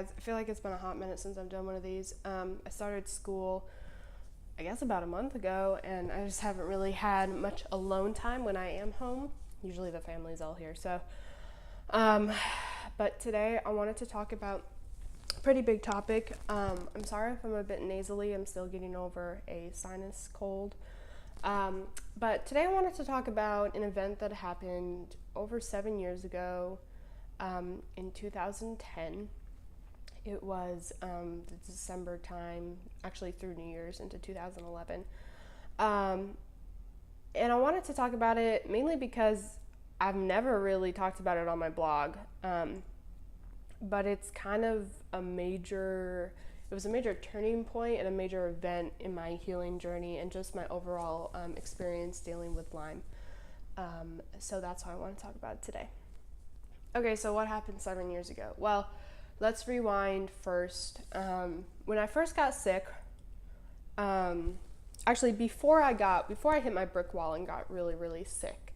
guys. I feel like it's been a hot minute since I've done one of these. I started school, I guess, about a month ago, and I just haven't really had much alone time when I am home. Usually the family's all here, so. But today I wanted to talk about a pretty big topic. I'm sorry if I'm a bit nasally. I'm still getting over a sinus cold. But today I wanted to talk about an event that happened over 7 years ago, in 2010. It was the December time, actually through New Year's into 2011. And I wanted to talk about it mainly because I've never really talked about it on my blog. But it's kind of it was a major turning point and a major event in my healing journey and just my overall experience dealing with Lyme. So that's why I want to talk about it today. Okay, so what happened 7 years ago? Well, let's rewind first. When I first got sick, actually before I hit my brick wall and got really, really sick,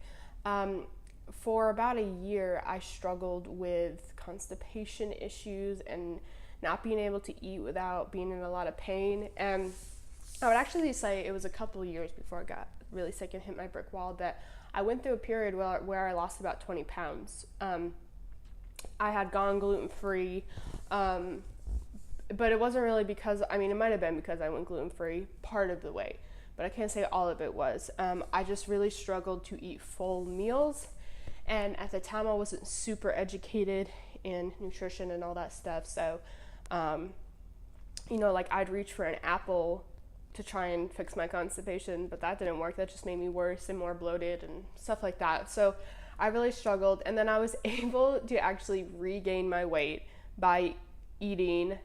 for about a year I struggled with constipation issues and not being able to eat without being in a lot of pain. And I would actually say it was a couple of years before I got really sick and hit my brick wall that I went through a period where I lost about 20 pounds. I had gone gluten-free, but it wasn't really because, it might have been because I went gluten-free part of the way, but I can't say all of it was. I just really struggled to eat full meals, and at the time I wasn't super educated in nutrition and all that stuff, so, I'd reach for an apple to try and fix my constipation, but that didn't work. That just made me worse and more bloated and stuff like that. So I really struggled, and then I was able to actually regain my weight by eating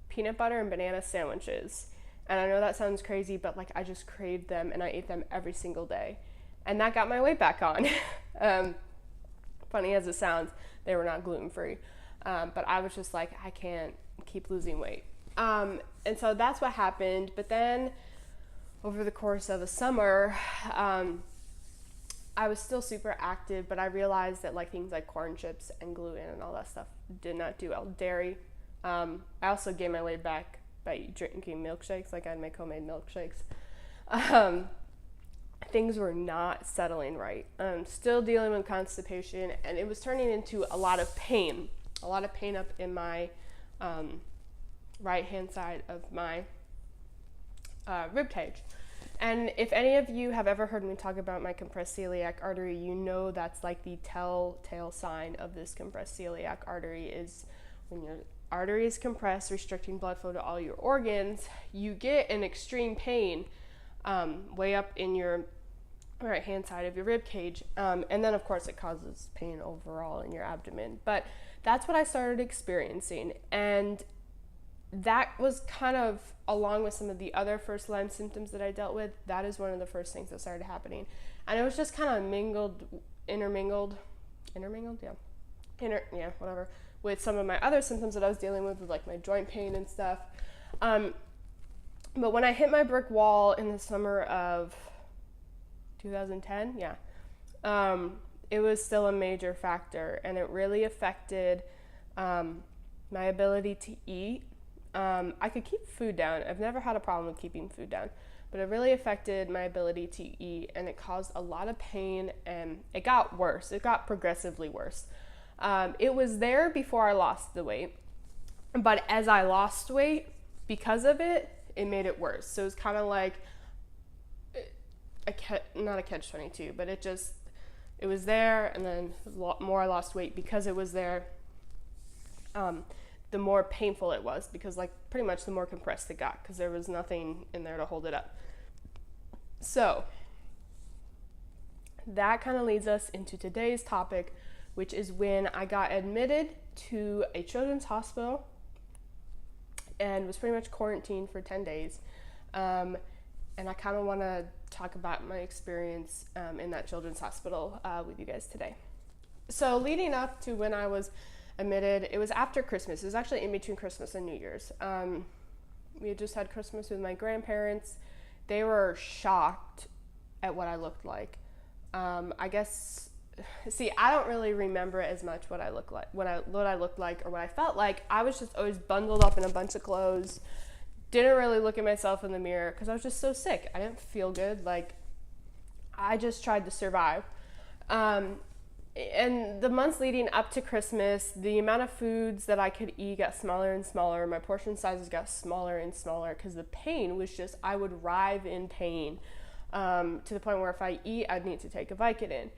peanut butter and banana sandwiches. And I know that sounds crazy, but I just craved them and I ate them every single day. And that got my weight back on. Funny as it sounds, they were not gluten-free. But I was just like, I can't keep losing weight. And so that's what happened. But then over the course of the summer, I was still super active, but I realized that things like corn chips and gluten and all that stuff did not do well. Dairy. I also gained my weight back by drinking milkshakes. I had my homemade milkshakes. Things were not settling right. Still dealing with constipation, and it was turning into a lot of pain up in my right hand side of my rib cage. And if any of you have ever heard me talk about my compressed celiac artery, you know that's the telltale sign of this compressed celiac artery is when your artery is compressed, restricting blood flow to all your organs, you get an extreme pain way up in your right hand side of your rib cage. And then of course it causes pain overall in your abdomen. But that's what I started experiencing. And that was kind of, along with some of the other first Lyme symptoms that I dealt with, that is one of the first things that started happening. And it was just kind of intermingled, whatever, with some of my other symptoms that I was dealing with my joint pain and stuff. But when I hit my brick wall in the summer of 2010, it was still a major factor, and it really affected my ability to eat. I could keep food down. I've never had a problem with keeping food down, but it really affected my ability to eat, and it caused a lot of pain, and it got worse. It got progressively worse. It was there before I lost the weight, but as I lost weight, because of it, it made it worse. So it was kind of like not a catch-22, but it was there, and then the more I lost weight because it was there, the more painful it was, because pretty much the more compressed it got, because there was nothing in there to hold it up. So that kind of leads us into today's topic, which is when I got admitted to a children's hospital and was pretty much quarantined for 10 days. And I kind of want to talk about my experience in that children's hospital with you guys today. So leading up to when I was admitted, it was after Christmas. It was actually in between Christmas and New Year's. We had just had Christmas with my grandparents. They were shocked at what I looked like. I guess see, I don't really remember as much what I look like, what I looked like or what I felt like. I was just always bundled up in a bunch of clothes. Didn't really look at myself in the mirror because I was just so sick. I didn't feel good. Like, I just tried to survive. And the months leading up to Christmas, the amount of foods that I could eat got smaller and smaller. My portion sizes got smaller and smaller because the pain was just, I would writhe in pain, to the point where if I eat, I'd need to take a Vicodin,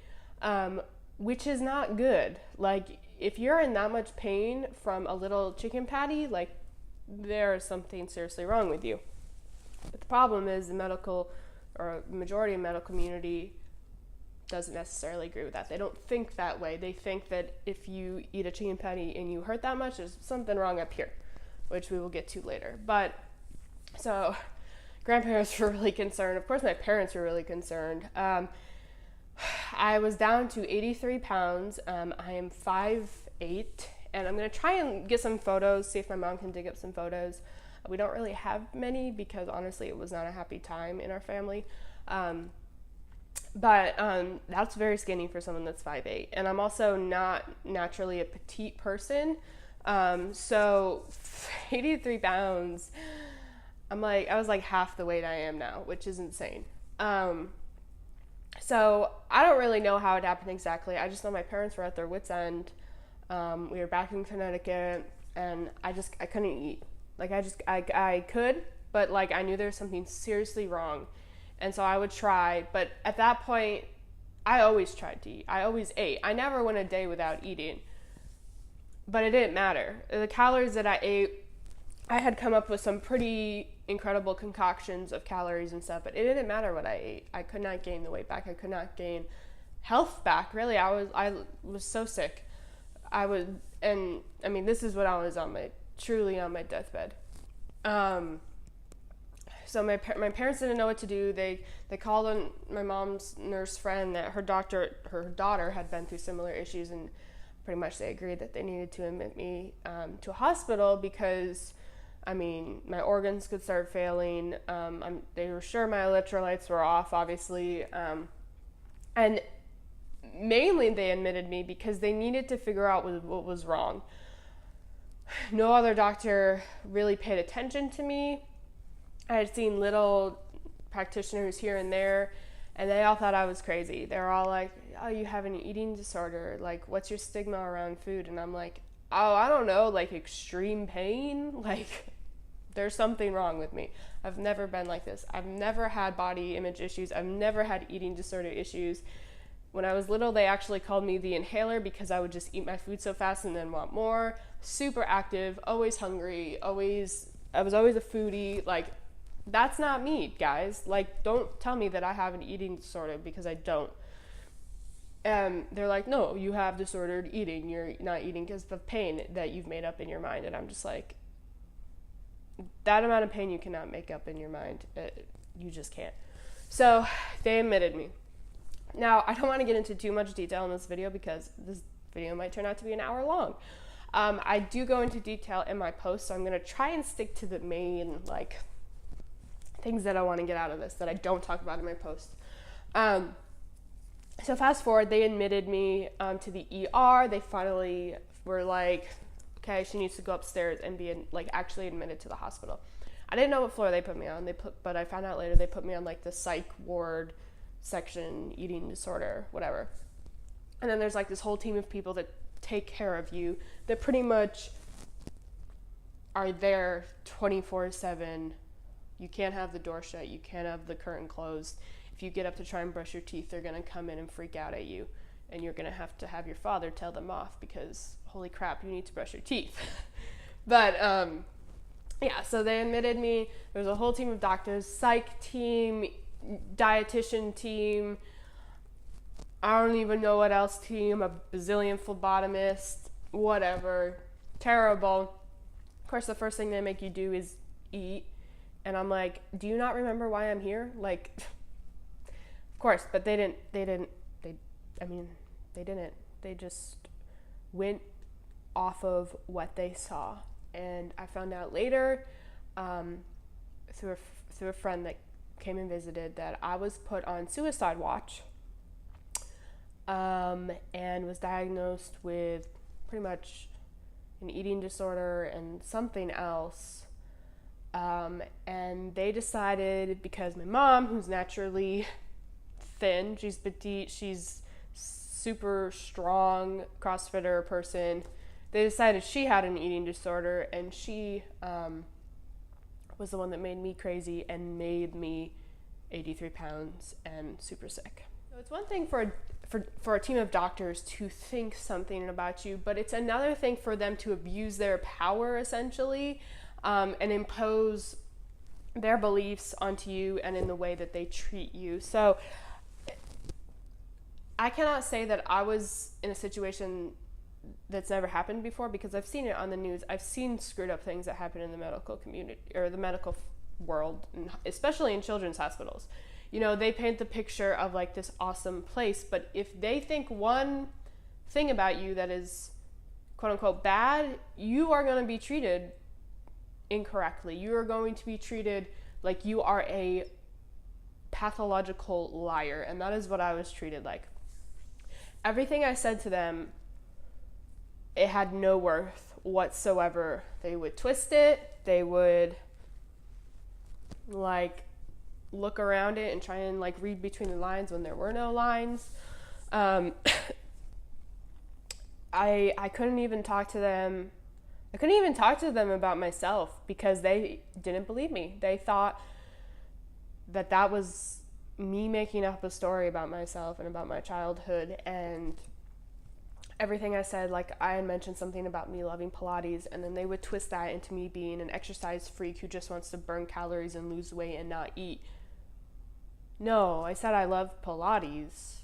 which is not good. Like, if you're in that much pain from a little chicken patty, like, there is something seriously wrong with you. But the problem is the medical, or majority of medical community, doesn't necessarily agree with that. They don't think that way. They think that if you eat a chicken patty and you hurt that much, there's something wrong up here, which we will get to later. But so grandparents were really concerned. Of course, my parents were really concerned. I was down to 83 pounds. I am 5'8", and I'm going to try and get some photos, see if my mom can dig up some photos. We don't really have many because honestly, it was not a happy time in our family. But that's very skinny for someone that's 5'8", and I'm also not naturally a petite person. So 83 pounds, I was like half the weight I am now, which is insane. So I don't really know how it happened exactly. I just know my parents were at their wits' end. We were back in Connecticut, and I couldn't eat. Like, I could, but like, I knew there was something seriously wrong. And so I would try, but at that point, I always tried to eat. I always ate. I never went a day without eating, but it didn't matter. The calories that I ate, I had come up with some pretty incredible concoctions of calories and stuff, but it didn't matter what I ate. I could not gain the weight back. I could not gain health back. Really, I was so sick. This is when I was truly on my deathbed. So my parents didn't know what to do. They called on my mom's nurse friend that her daughter had been through similar issues, and pretty much they agreed that they needed to admit me to a hospital because, my organs could start failing. They were sure my electrolytes were off, obviously, and mainly they admitted me because they needed to figure out what was wrong. No other doctor really paid attention to me. I had seen little practitioners here and there, and they all thought I was crazy. They were all like, oh, you have an eating disorder. Like, what's your stigma around food? And I'm like, oh, I don't know, like extreme pain? Like, there's something wrong with me. I've never been like this. I've never had body image issues. I've never had eating disorder issues. When I was little, they actually called me the inhaler because I would just eat my food so fast and then want more. Super active, always hungry, I was always a foodie. Like, that's not me, guys. Like, don't tell me that I have an eating disorder because I don't. And they're like, no, you have disordered eating. You're not eating because of pain that you've made up in your mind. And I'm just like, that amount of pain you cannot make up in your mind. You just can't. So they admitted me. Now, I don't want to get into too much detail in this video because this video might turn out to be an hour long. I do go into detail in my post, so I'm going to try and stick to the main, things that I want to get out of this that I don't talk about in my post. So fast forward, they admitted me to the ER. They finally were like, okay, she needs to go upstairs and be actually admitted to the hospital. I didn't know what floor they put me on. But I found out later they put me on the psych ward section, eating disorder, whatever. And then there's this whole team of people that take care of you that pretty much are there 24/7. You can't have the door shut. You can't have the curtain closed. If you get up to try and brush your teeth, they're going to come in and freak out at you. And you're going to have your father tell them off because, holy crap, you need to brush your teeth. But, so they admitted me. There was a whole team of doctors, psych team, dietitian team. I don't even know what else team, a bazillion phlebotomist, whatever. Terrible. Of course, the first thing they make you do is eat. And I'm like, do you not remember why I'm here? Of course, but they didn't. They just went off of what they saw. And I found out later, through a friend that came and visited, that I was put on suicide watch. and was diagnosed with pretty much an eating disorder and something else. And they decided, because my mom, who's naturally thin, she's petite, she's super strong CrossFitter person, they decided she had an eating disorder, and she was the one that made me crazy and made me 83 pounds and super sick. So it's one thing for a team of doctors to think something about you, but it's another thing for them to abuse their power, essentially, and impose their beliefs onto you and in the way that they treat you. So I cannot say that I was in a situation that's never happened before, because I've seen it on the news. I've seen screwed up things that happen in the medical community or the medical world, and especially in children's hospitals. You know, they paint the picture of like this awesome place, but if they think one thing about you that is quote unquote bad, you are going to be treated incorrectly. You are going to be treated like you are a pathological liar, and that is what I was treated like. Everything I said to them, it had no worth whatsoever. They would twist it, they would like look around it and try and like read between the lines when there were no lines. I couldn't even talk to them. I couldn't even talk to them about myself, because they didn't believe me. They thought that that was me making up a story about myself and about my childhood, and everything I said, like I had mentioned something about me loving Pilates, and then they would twist that into me being an exercise freak who just wants to burn calories and lose weight and not eat. No, I said I love Pilates.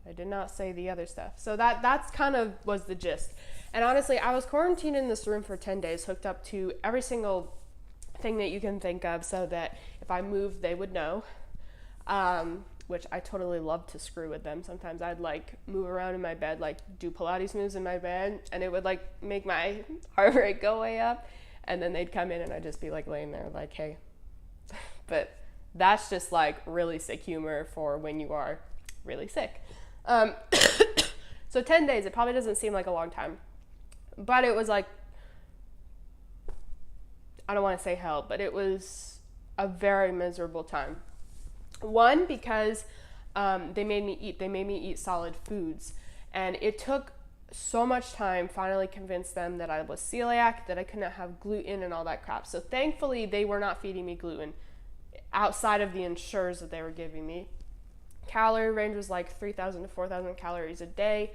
I did not say the other stuff. So that's kind of was the gist. And honestly, I was quarantined in this room for 10 days, hooked up to every single thing that you can think of, so that if I moved, they would know. Which I totally love to screw with them. Sometimes I'd like move around in my bed, like do Pilates moves in my bed, and it would like make my heart rate go way up. And then they'd come in and I'd just be like laying there like, hey. But that's just like really sick humor for when you are really sick. So 10 days, it probably doesn't seem like a long time, but it was like, I don't want to say hell, but it was a very miserable time. One, because they made me eat solid foods, and it took so much time finally convince them that I was celiac, that I couldn't have gluten and all that crap. So thankfully they were not feeding me gluten outside of the ensures that they were giving me. Calorie range was like 3,000 to 4,000 calories a day.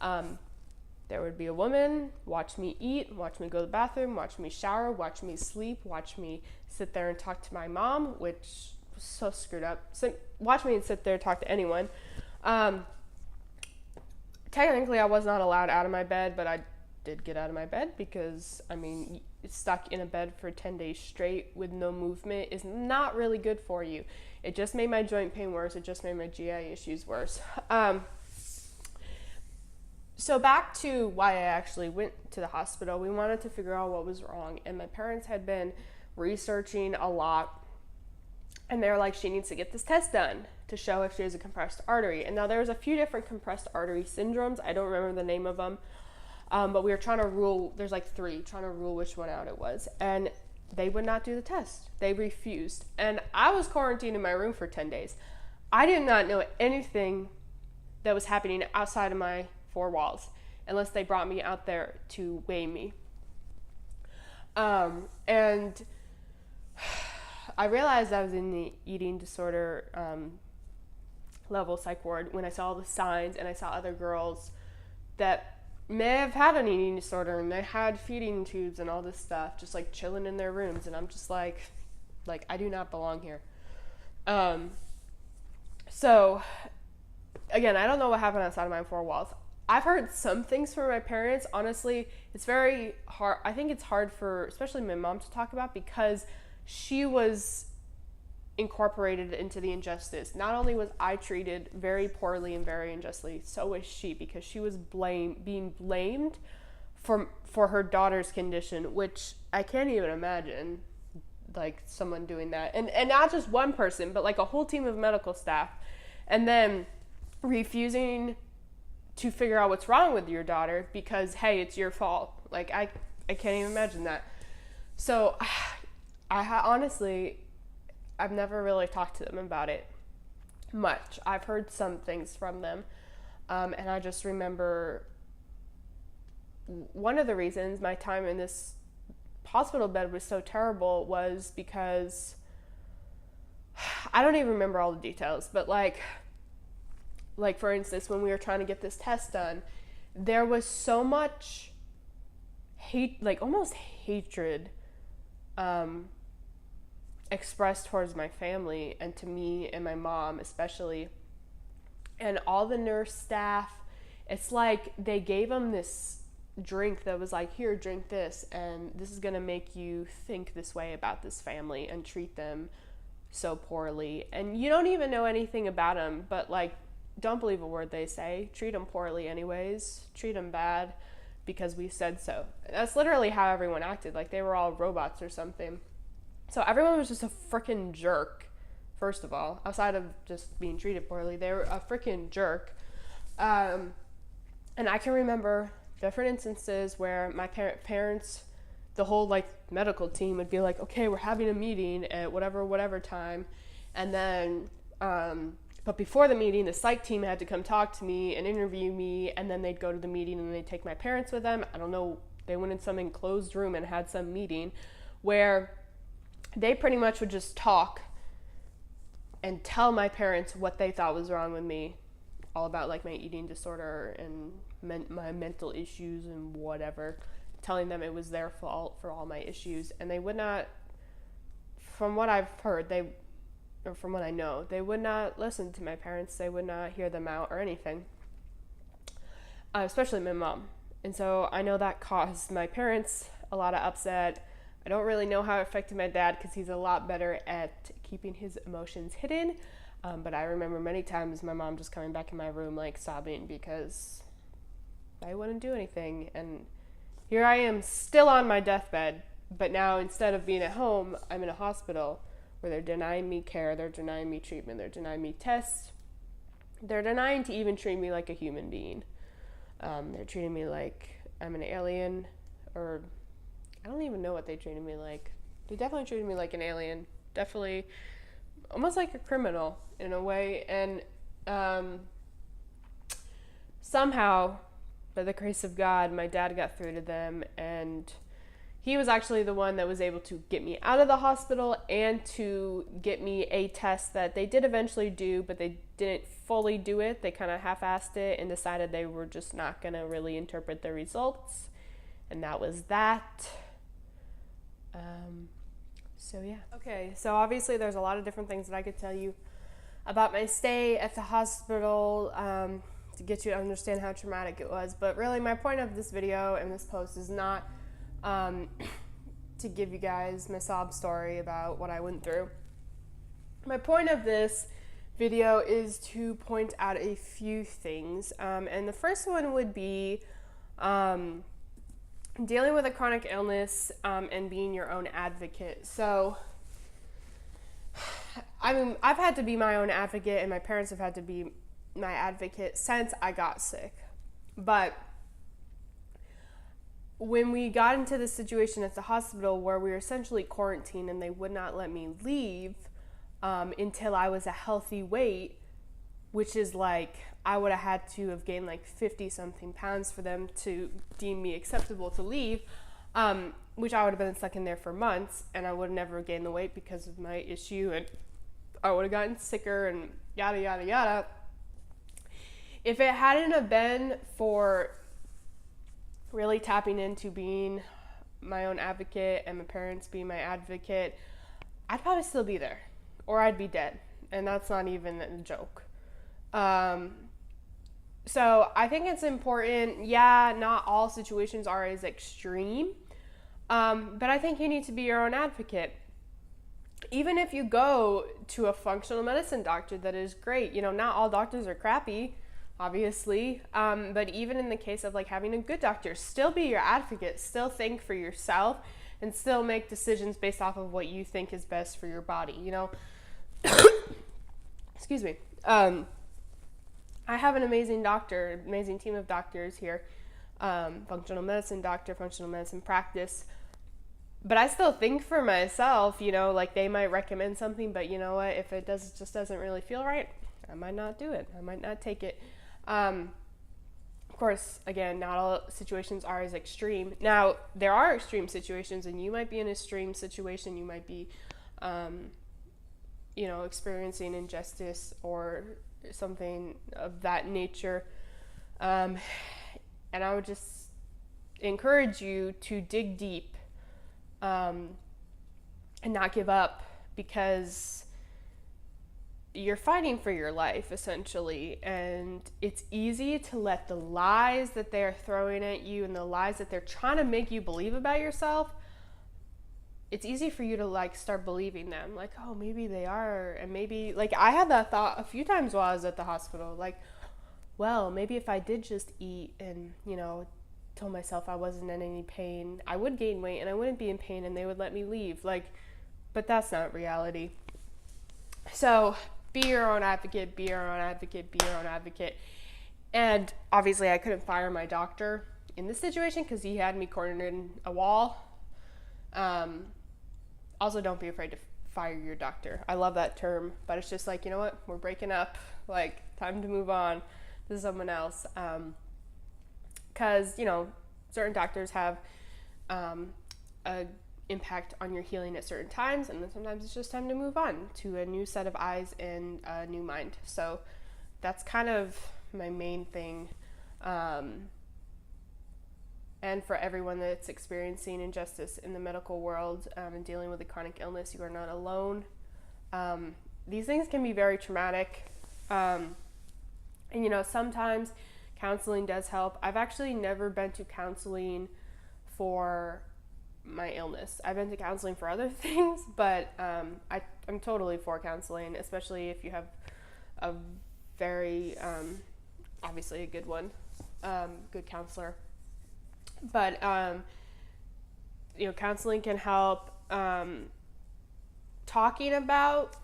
There would be a woman, watch me eat, watch me go to the bathroom, watch me shower, watch me sleep, watch me sit there and talk to my mom, which was so screwed up. So watch me and sit there and talk to anyone. Technically, I was not allowed out of my bed, but I did get out of my bed because, I mean, stuck in a bed for 10 days straight with no movement is not really good for you. It just made my joint pain worse. It just made my GI issues worse. So back to why I actually went to the hospital. We wanted to figure out what was wrong, and my parents had been researching a lot, and they were like, she needs to get this test done to show if she has a compressed artery. And now there's a few different compressed artery syndromes. I don't remember the name of them, but we were trying to rule, there's like 3, trying to rule which one out it was. And they would not do the test. They refused. And I was quarantined in my room for 10 days. I did not know anything that was happening outside of my 4 walls unless they brought me out there to weigh me. And I realized I was in the eating disorder level psych ward when I saw the signs, and I saw other girls that may have had an eating disorder and they had feeding tubes and all this stuff just like chilling in their rooms, and I'm just like I do not belong here. So again, I don't know what happened outside of my 4 walls. I've heard some things from my parents. Honestly, it's very hard. I think it's hard for especially my mom to talk about, because she was incorporated into the injustice. Not only was I treated very poorly and very unjustly, so was she, because she was being blamed for her daughter's condition, which I can't even imagine, like someone doing that. And not just one person, but like a whole team of medical staff. And then refusing to figure out what's wrong with your daughter because, hey, it's your fault. Like, I can't even imagine that. So honestly, I've never really talked to them about it much. I've heard some things from them. And I just remember one of the reasons my time in this hospital bed was so terrible was because I don't even remember all the details, but like for instance, when we were trying to get this test done, there was so much hate, like almost hatred, expressed towards my family and to me and my mom especially, and all the nurse staff. It's like they gave them this drink that was like, here, drink this, and this is gonna make you think this way about this family and treat them so poorly. And you don't even know anything about them, but like, don't believe a word they say. Treat them poorly anyways. Treat them bad because we said so. That's literally how everyone acted. Like they were all robots or something. So everyone was just a freaking jerk. First of all, outside of just being treated poorly, they were a freaking jerk. And I can remember different instances where my parents, the whole like medical team would be like, okay, we're having a meeting at whatever time. And then, but before the meeting, the psych team had to come talk to me and interview me. And then they'd go to the meeting and they'd take my parents with them. I don't know. They went in some enclosed room and had some meeting where they pretty much would just talk and tell my parents what they thought was wrong with me, all about like my eating disorder and my mental issues and whatever, telling them it was their fault for all my issues. And they would not, from what I've heard, or from what I know, they would not listen to my parents. They would not hear them out or anything, especially my mom. And so I know that caused my parents a lot of upset. I don't really know how it affected my dad because he's a lot better at keeping his emotions hidden. But I remember many times my mom just coming back in my room like sobbing because I wouldn't do anything. And here I am still on my deathbed, but now instead of being at home, I'm in a hospital where they're denying me care, they're denying me treatment, they're denying me tests, they're denying to even treat me like a human being. They're treating me like I'm an alien, or I don't even know what they treated me like. They definitely treated me like an alien, definitely almost like a criminal in a way. And somehow, by the grace of God, my dad got through to them, and he was actually the one that was able to get me out of the hospital and to get me a test that they did eventually do, but they didn't fully do it. They kind of half-assed it and decided they were just not going to really interpret the results. And that was that. So yeah. Okay, so obviously there's a lot of different things that I could tell you about my stay at the hospital to get you to understand how traumatic it was. But really my point of this video and this post is not to give you guys my sob story about what I went through. My point of this video is to point out a few things. And the first one would be dealing with a chronic illness and being your own advocate. So I've had to be my own advocate, and my parents have had to be my advocate since I got sick. But when we got into the situation at the hospital where we were essentially quarantined and they would not let me leave until I was a healthy weight, which is like I would have had to have gained like 50 something pounds for them to deem me acceptable to leave, which I would have been stuck in there for months, and I would have never gained the weight because of my issue, and I would have gotten sicker and yada yada yada. If it hadn't have been for really tapping into being my own advocate and my parents being my advocate, I'd probably still be there, or I'd be dead, and that's not even a joke. So I think it's important. Yeah, not all situations are as extreme, but I think you need to be your own advocate. Even if you go to a functional medicine doctor that is great, not all doctors are crappy, obviously, but even in the case of like having a good doctor, still be your advocate, still think for yourself, and still make decisions based off of what you think is best for your body, Excuse me. I have an amazing doctor, amazing team of doctors here, functional medicine doctor, functional medicine practice. But I still think for myself, like they might recommend something, but you know what? If it just doesn't really feel right, I might not do it. I might not take it. Of course, again, not all situations are as extreme. Now, there are extreme situations, and you might be in an extreme situation. You might be, experiencing injustice or something of that nature. And I would just encourage you to dig deep and not give up, because you're fighting for your life essentially, and it's easy to let the lies that they're throwing at you and the lies that they're trying to make you believe about yourself, it's easy for you to start believing them, oh, maybe they are. And maybe I had that thought a few times while I was at the hospital, well, maybe if I did just eat and told myself I wasn't in any pain, I would gain weight and I wouldn't be in pain and they would let me leave. But that's not reality. So be your own advocate, be your own advocate, be your own advocate. And obviously I couldn't fire my doctor in this situation because he had me cornered in a wall. Also, don't be afraid to fire your doctor. I love that term, but it's just you know what? We're breaking up. Time to move on to someone else. Because, certain doctors have a impact on your healing at certain times, and then sometimes it's just time to move on to a new set of eyes and a new mind. So that's kind of my main thing. And for everyone that's experiencing injustice in the medical world and dealing with a chronic illness, you are not alone. These things can be very traumatic. And sometimes counseling does help. I've actually never been to counseling for my illness. I've been to counseling for other things, but I'm totally for counseling, especially if you have a very, obviously a good one, good counselor. But, counseling can help. Talking about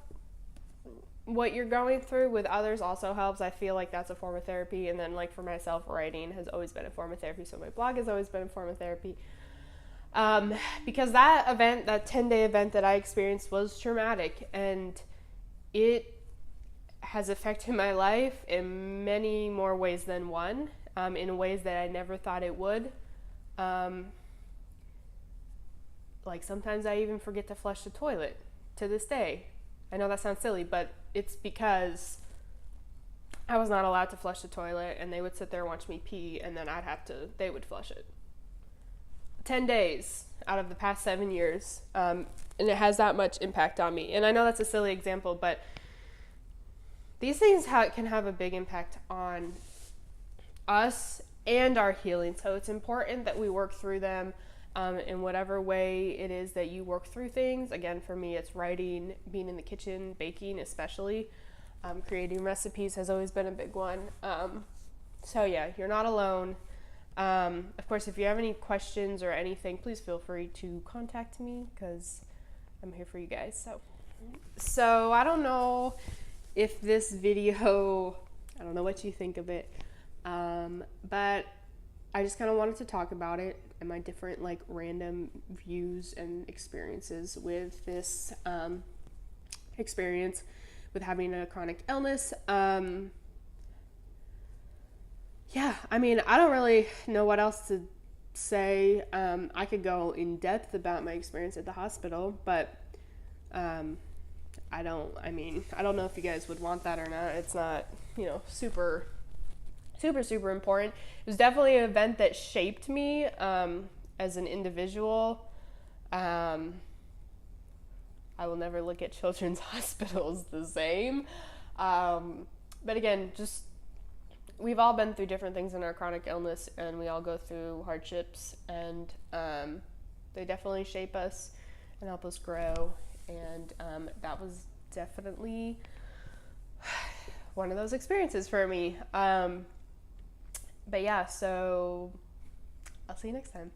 what you're going through with others also helps. I feel like that's a form of therapy. And then for myself, writing has always been a form of therapy. So my blog has always been a form of therapy. Because that 10-day event that I experienced was traumatic, and it has affected my life in many more ways than one, in ways that I never thought it would. Sometimes I even forget to flush the toilet to this day. I know that sounds silly, but it's because I was not allowed to flush the toilet, and they would sit there and watch me pee, and then they would flush it. 10 days out of the past 7 years, and it has that much impact on me. And I know that's a silly example, but these things can have a big impact on us and our healing. So it's important that we work through them in whatever way it is that you work through things. Again, for me, it's writing, being in the kitchen, baking especially. Creating recipes has always been a big one. So yeah, you're not alone. Of course, if you have any questions or anything, please feel free to contact me, because I'm here for you guys. So I don't know if this video, I don't know what you think of it, but I just kind of wanted to talk about it and my different random views and experiences with this experience with having a chronic illness. Yeah, I mean, I don't really know what else to say. I could go in depth about my experience at the hospital, but I don't know if you guys would want that or not. It's not, super important. It was definitely an event that shaped me as an individual. I will never look at children's hospitals the same. But again, we've all been through different things in our chronic illness, and we all go through hardships, and they definitely shape us and help us grow. And that was definitely one of those experiences for me. But yeah, so I'll see you next time.